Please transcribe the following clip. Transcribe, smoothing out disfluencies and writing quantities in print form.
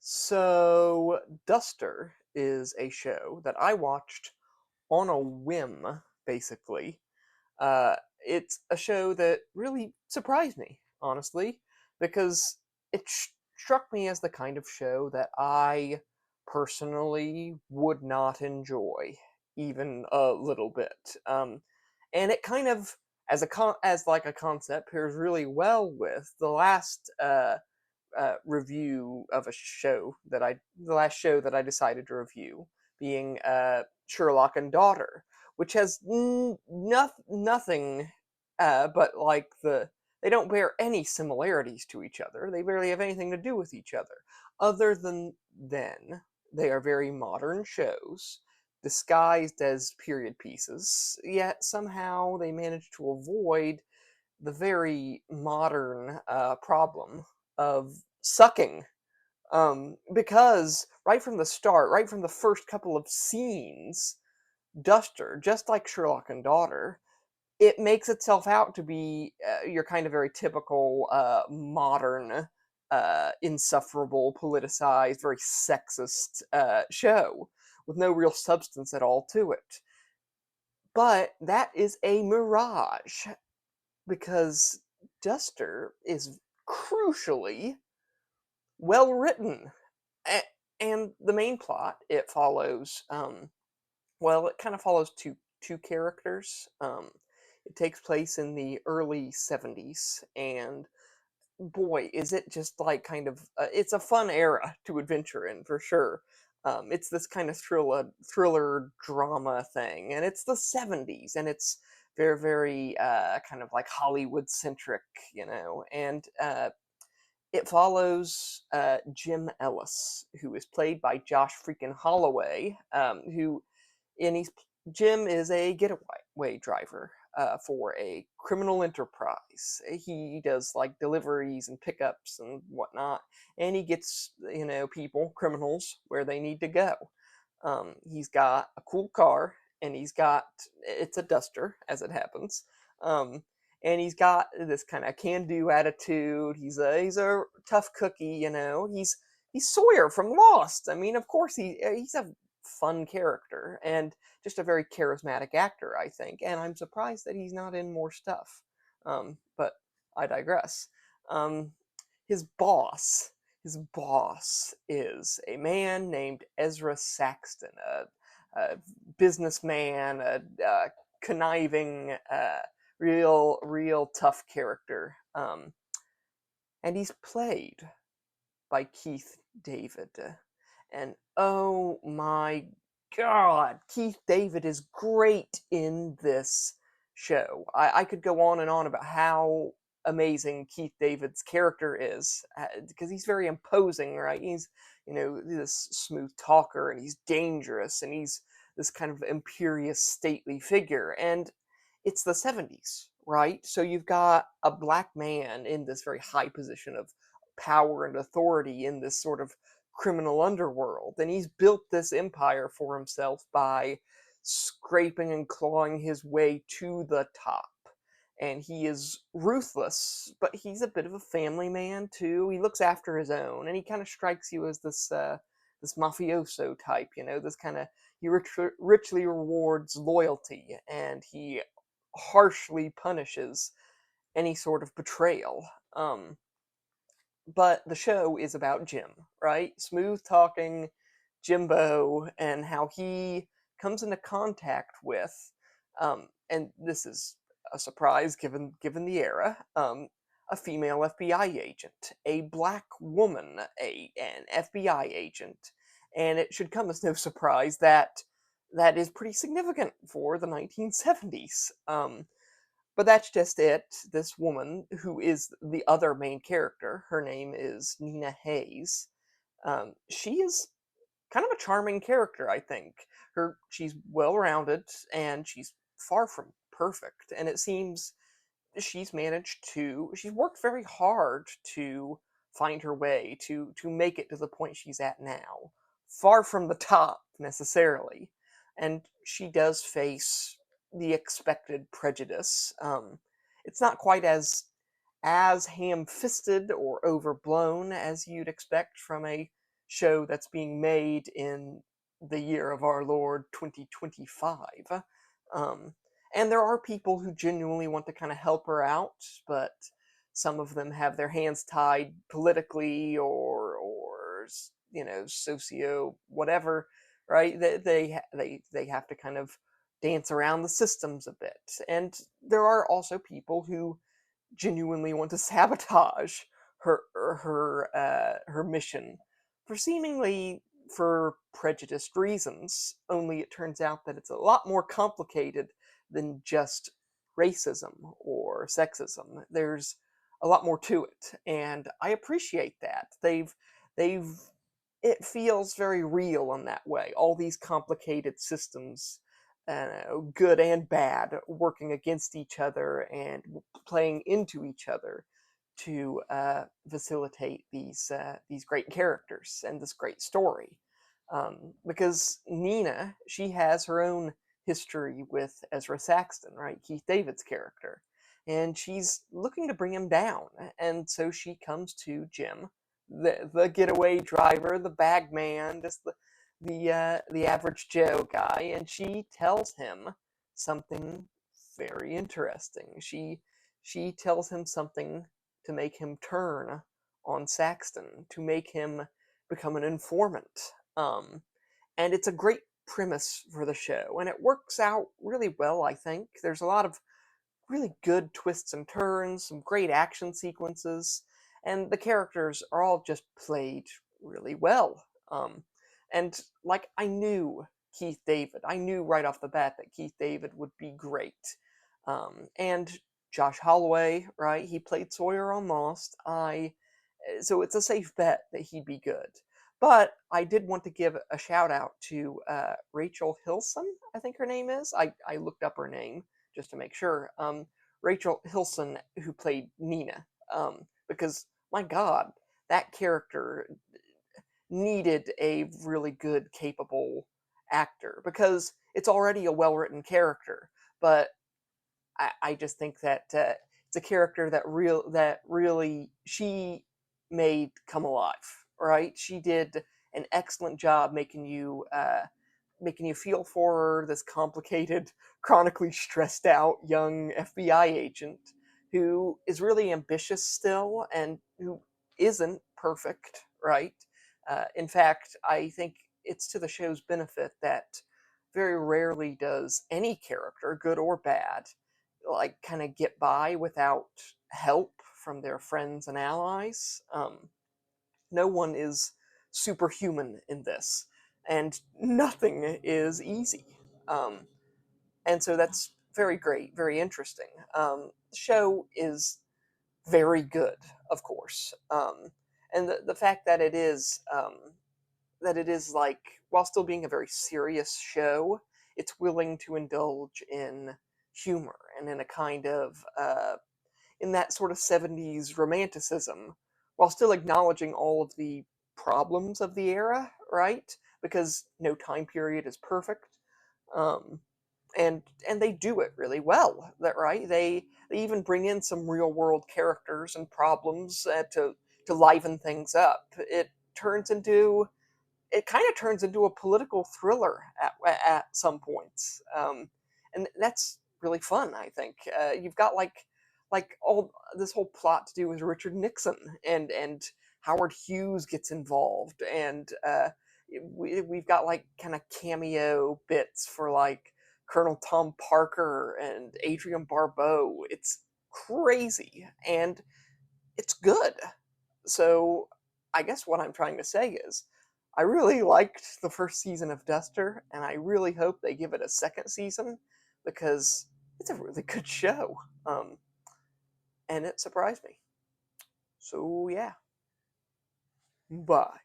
So, Duster is a show that I watched on a whim, basically. It's a show that really surprised me, honestly, because it struck me as the kind of show that I personally would not enjoy, even a little bit. And it kind of, as like a concept, pairs really well with the last review of a show the last show that I decided to review, being Sherlock and Daughter, which has nothing but like they don't bear any similarities to each other. They barely have anything to do with each other, other than then they are very modern shows disguised as period pieces, yet somehow they manage to avoid the very modern problem of sucking. Because right from the start, right from the first couple of scenes, Duster, just like Sherlock and Daughter, it makes itself out to be your kind of very typical modern, insufferable, politicized, very sexist show with no real substance at all to it. But that is a mirage because Duster is crucially well written. A- and the main plot, it follows, well, it kind of follows two characters. It takes place in the early 70s, and boy, is it just like kind of it's a fun era to adventure in for sure. It's this kind of thriller drama thing, and it's the 70s, and it's very kind of like Hollywood centric, and it follows Jim Ellis, who is played by Josh freaking Holloway, who and he's Jim is a getaway driver for a criminal enterprise. He does like deliveries and pickups and whatnot, and he gets people, criminals, where they need to go. He's got a cool car, and it's a Duster, as it happens. Um, and he's got this kind of can-do attitude. He's a tough cookie, He's Sawyer from Lost. I mean, of course he's a fun character and just a very charismatic actor, I think. And I'm surprised that he's not in more stuff. But I digress. Um, his boss, his boss is a man named Ezra Saxton, a businessman, a conniving, real tough character. And he's played by Keith David. And oh my god, Keith David is great in this show. I could go on and on about how amazing Keith David's character is because he's very imposing, right? He's, this smooth talker, and he's dangerous, and he's this kind of imperious, stately figure. And it's the 70s, right? So you've got a black man in this very high position of power and authority in this sort of criminal underworld. And he's built this empire for himself by scraping and clawing his way to the top. And he is ruthless, but he's a bit of a family man too. He looks after his own, and he kind of strikes you as this mafioso type, this kind of he richly rewards loyalty, and he harshly punishes any sort of betrayal. But the show is about Jim, right? Smooth talking Jimbo, and how he comes into contact with, and this is a surprise given the era, a female FBI agent, a black woman, an FBI agent, and it should come as no surprise that that is pretty significant for the 1970s. But that's just it. This woman, who is the other main character, her name is Nina Hayes. She is kind of a charming character, I think. She's well rounded, and she's far from perfect. And it seems she's worked very hard to find her way to make it to the point she's at now. Far from the top necessarily. And she does face the expected prejudice. It's not quite as ham-fisted or overblown as you'd expect from a show that's being made in the year of our Lord 2025. Um, and there are people who genuinely want to kind of help her out, but some of them have their hands tied politically or socio whatever, right? They have to kind of dance around the systems a bit. And there are also people who genuinely want to sabotage her mission for seemingly for prejudiced reasons. Only it turns out that it's a lot more complicated than just racism or sexism. There's a lot more to it, and I appreciate that. They've it feels very real in that way. All these complicated systems, good and bad, working against each other and playing into each other to facilitate these great characters and this great story. Because Nina, she has her own history with Ezra Saxton, right? Keith David's character. And she's looking to bring him down. And so she comes to Jim, the getaway driver, the bag man, just the average Joe guy, and she tells him something very interesting. She tells him something to make him turn on Saxton, to make him become an informant. And it's a great premise for the show, and it works out really well, I think. There's a lot of really good twists and turns, some great action sequences, and the characters are all just played really well. And like I knew Keith David, I knew right off the bat that Keith David would be great. And Josh Holloway, right? He played Sawyer on Lost. So it's a safe bet that he'd be good. But I did want to give a shout out to Rachel Hilson, I think her name is. I looked up her name just to make sure. Rachel Hilson, who played Nina, because my God, that character needed a really good, capable actor because it's already a well-written character. But I just think that it's a character that really she made come alive. Right? She did an excellent job making you feel for her, this complicated, chronically stressed out young FBI agent who is really ambitious still and who isn't perfect, right? In fact, I think it's to the show's benefit that very rarely does any character, good or bad, like kind of get by without help from their friends and allies. No one is superhuman in this, and nothing is easy. Um, and so that's very great, very interesting. The show is very good, of course, and the fact that it is like while still being a very serious show, it's willing to indulge in humor and in a kind of in that sort of 70s romanticism while still acknowledging all of the problems of the era, right? Because no time period is perfect. Um, and they do it really well, that right? They even bring in some real world characters and problems to liven things up. It kind of turns into a political thriller at some points, and that's really fun. I think you've got like all this whole plot to do with Richard Nixon and Howard Hughes gets involved, and we've got like kind of cameo bits for like Colonel Tom Parker and Adrian Barbeau. It's crazy and it's good. So I guess what I'm trying to say is I really liked the first season of Duster, and I really hope they give it a second season because it's a really good show. And it surprised me. So yeah. Bye.